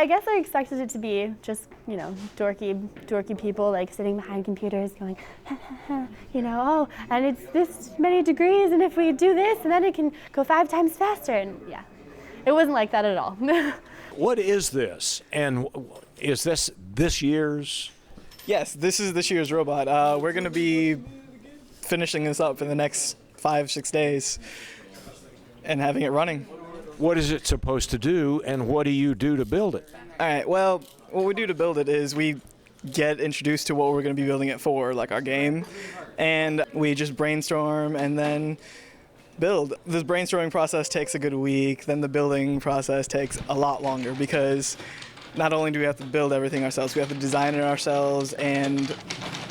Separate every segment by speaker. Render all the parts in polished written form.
Speaker 1: I guess I expected it to be just, dorky people like sitting behind computers going, oh, and it's this many degrees, and if we do this, and then it can go 5 times faster, and yeah. It wasn't like that at all.
Speaker 2: What is this? And is this year's?
Speaker 3: Yes, this is this year's robot. We're going to be finishing this up in the next 5-6 days and having it running.
Speaker 2: What is it supposed to do, and what do you do to build it?
Speaker 3: All right, well, what we do to build it is we get introduced to what we're going to be building it for, like our game, and we just brainstorm and then build. This brainstorming process takes a good week, then the building process takes a lot longer because not only do we have to build everything ourselves, we have to design it ourselves and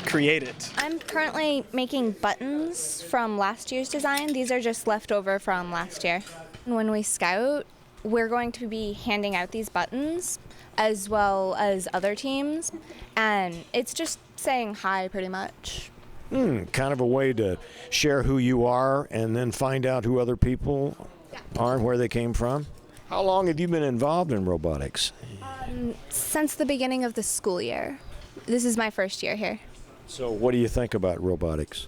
Speaker 3: create it.
Speaker 4: I'm currently making buttons from last year's design. These are just left over from last year. When we scout, we're going to be handing out these buttons as well as other teams, and it's just saying hi pretty much.
Speaker 2: Kind of a way to share who you are and then find out who other people are and where they came from. How long have you been involved in robotics?
Speaker 4: Since the beginning of the school year. This is my first year here.
Speaker 2: So what do you think about robotics?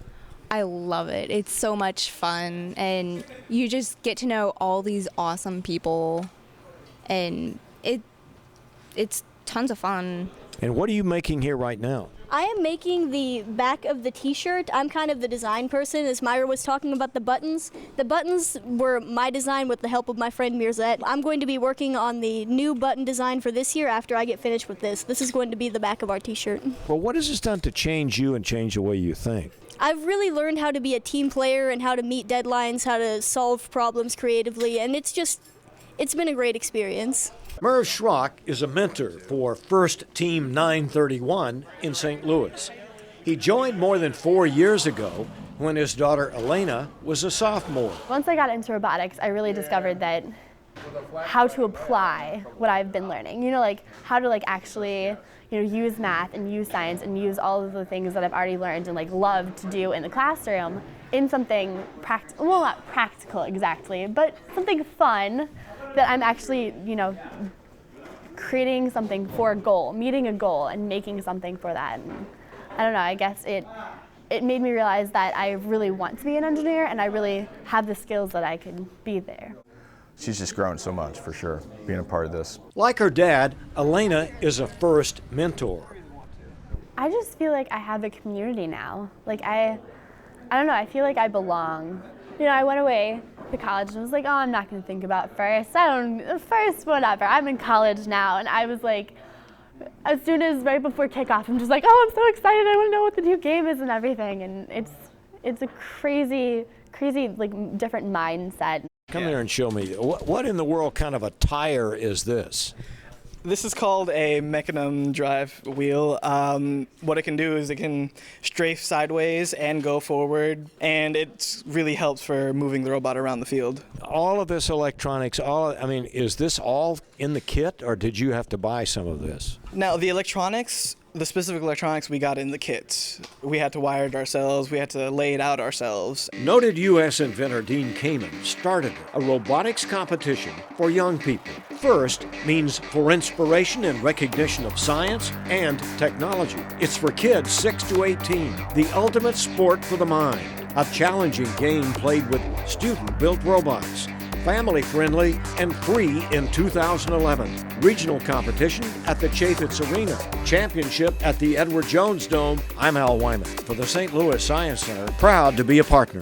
Speaker 4: I love it. It's so much fun, and you just get to know all these awesome people, and it's tons of fun.
Speaker 2: And what are you making here right now?
Speaker 5: I am making the back of the t-shirt. I'm kind of the design person, as Myra was talking about the buttons. The buttons were my design with the help of my friend Mirzette. I'm going to be working on the new button design for this year after I get finished with this. This is going to be the back of our t-shirt.
Speaker 2: Well, what has this done to change you and change the way you think?
Speaker 5: I've really learned how to be a team player and how to meet deadlines, how to solve problems creatively, and it's been a great experience.
Speaker 2: Merv Schrock is a mentor for First Team 931 in St. Louis. He joined more than 4 years ago when his daughter Elena was a sophomore.
Speaker 1: Once I got into robotics, I really discovered that how to apply what I've been learning. How to actually use math and use science and use all of the things that I've already learned and love to do in the classroom in something practical, well, not practical exactly, but something fun that I'm actually, creating something for a goal, meeting a goal and making something for that. And I don't know, I guess it made me realize that I really want to be an engineer and I really have the skills that I could be there.
Speaker 6: She's just grown so much, for sure, being a part of this.
Speaker 2: Like her dad, Elena is a first mentor.
Speaker 1: I just feel like I have a community now. I don't know, I feel like I belong. I went away to college and was like, oh, I'm not going to think about first. First, whatever. I'm in college now. And I was like, as soon as right before kickoff, I'm just like, oh, I'm so excited. I want to know what the new game is and everything. And it's a crazy, different mindset.
Speaker 2: Come here and show me. What in the world kind of a tire is this?
Speaker 3: This is called a mechanism drive wheel. What it can do is it can strafe sideways and go forward, and it really helps for moving the robot around the field.
Speaker 2: All of this electronics, is this all in the kit, or did you have to buy some of this?
Speaker 3: Now, the specific electronics we got in the kit. We had to wire it ourselves, we had to lay it out ourselves.
Speaker 2: Noted U.S. inventor Dean Kamen started a robotics competition for young people. FIRST means for inspiration and recognition of science and technology. It's for kids 6 to 18, the ultimate sport for the mind. A challenging game played with student-built robots. Family-friendly and free in 2011. Regional competition at the Chaffetz Arena. Championship at the Edward Jones Dome. I'm Al Wyman for the St. Louis Science Center, proud to be a partner.